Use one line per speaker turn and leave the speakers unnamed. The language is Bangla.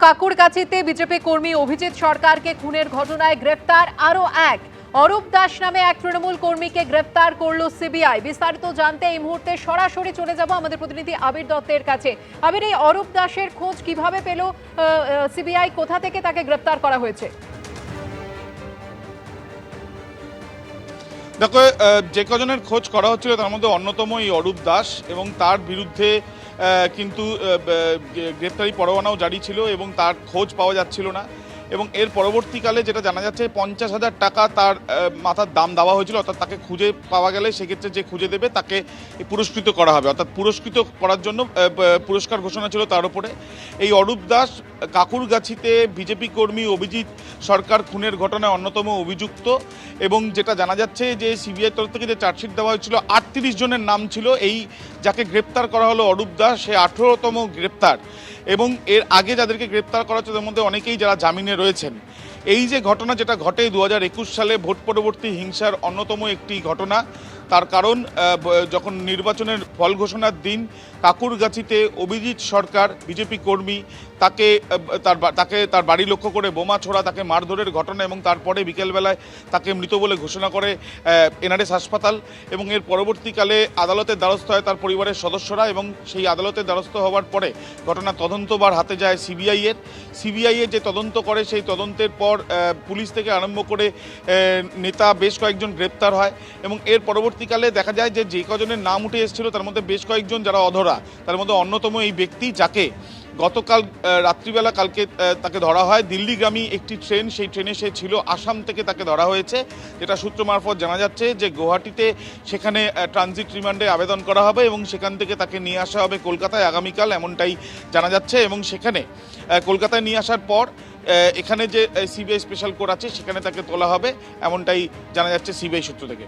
কাকুরগাছিতে বিজেপি কর্মী অভিজিৎ সরকারকে খুনের ঘটনায় গ্রেফতার আরও এক। অরূপ দাস নামে এক তৃণমূল কর্মীকে গ্রেফতার করলো সিবিআই। বিস্তারিত জানতে এই মুহূর্তে সরাসরি চলে যাব আমাদের প্রতিনিধি আবির দত্তের কাছে। আবির, এই অরূপ দাসের খোঁজ কিভাবে পেল সিবিআই? কোথা থেকে তাকে গ্রেফতার করা হয়েছে?
দেখো, যে কজনের খোঁজ করা হচ্ছিল তার মধ্যে অন্যতম এই অরূপ দাস, এবং তার বিরুদ্ধে কিন্তু গ্রেপ্তারি পরোয়ানাও জারি ছিল এবং তার খোঁজ পাওয়া যাচ্ছিল না। এবং এর পরবর্তীকালে যেটা জানা যাচ্ছে 50,000 টাকা তার মাথার দাম দেওয়া হয়েছিল, অর্থাৎ তাকে খুঁজে পাওয়া গেলে সেক্ষেত্রে যে খুঁজে দেবে তাকে পুরস্কৃত করা হবে, অর্থাৎ পুরস্কৃত করার জন্য পুরস্কার ঘোষণা ছিল তার উপরে। এই অরূপ দাস কাকুরগাছিতে বিজেপি কর্মী অভিজিৎ সরকার খুনের ঘটনায় অন্যতম অভিযুক্ত, এবং যেটা জানা যাচ্ছে যে সিবিআই তরফ থেকে যে চার্জশিট দেওয়া হয়েছিল 38 জনের নাম ছিল। এই যাকে গ্রেপ্তার করা হলো অরূপ দাস, সে 18তম গ্রেপ্তার, এবং এর আগে যাদেরকে গ্রেপ্তার করা হচ্ছে তাদের মধ্যে অনেকেই যারা জামিনে রয়েছেন। এই যে ঘটনা যেটা ঘটে 2021 সালে ভোট পরবর্তী হিংসার অন্যতম একটি ঘটনা। তার কারণ যখন নির্বাচনের ফল ঘোষণার দিন কাকুরগাছিতে অভিজিৎ সরকার বিজেপি কর্মী তাকে তার বাড়ি লক্ষ্য করে বোমা ছোড়া, তাকে মারধরের ঘটনা, এবং তারপরে বিকেলবেলায় তাকে মৃত বলে ঘোষণা করে এনআরএস হাসপাতাল। এবং এর পরবর্তীকালে আদালতের দ্বারস্থ হয় তার পরিবারের সদস্যরা, এবং সেই আদালতের দ্বারস্থ হওয়ার পরে ঘটনা তদন্তবার হাতে যায় সিবিআই যে তদন্ত করে সেই তদন্তের পর পুলিশ থেকে আরম্ভ করে নেতা বেশ কয়েকজন গ্রেপ্তার হয়। এবং এর পরবর্তীকালে দেখা যায় যে কজনের নাম উঠে এসেছিল তার মধ্যে বেশ কয়েকজন যারা অধরা, তার মধ্যে অন্যতম এই ব্যক্তি যাকে গতকাল রাত্রিবেলা কালকে তাকে ধরা হয় দিল্লিগামী একটি ট্রেন, সেই ট্রেনে সে ছিল, আসাম থেকে তাকে ধরা হয়েছে। যেটা সূত্র মারফত জানা যাচ্ছে যে গুয়াহাটিতে সেখানে ট্রানজিট রিমান্ডে আবেদন করা হবে এবং সেখান থেকে তাকে নিয়ে আসা হবে কলকাতায় আগামীকাল, এমনটাই জানা যাচ্ছে। এবং সেখানে কলকাতায় নিয়ে আসার পর এখানে যে সিবিআই স্পেশাল কোর্ট আছে সেখানে তাকে তোলা হবে, এমনটাই জানা যাচ্ছে সিবিআই সূত্র থেকে।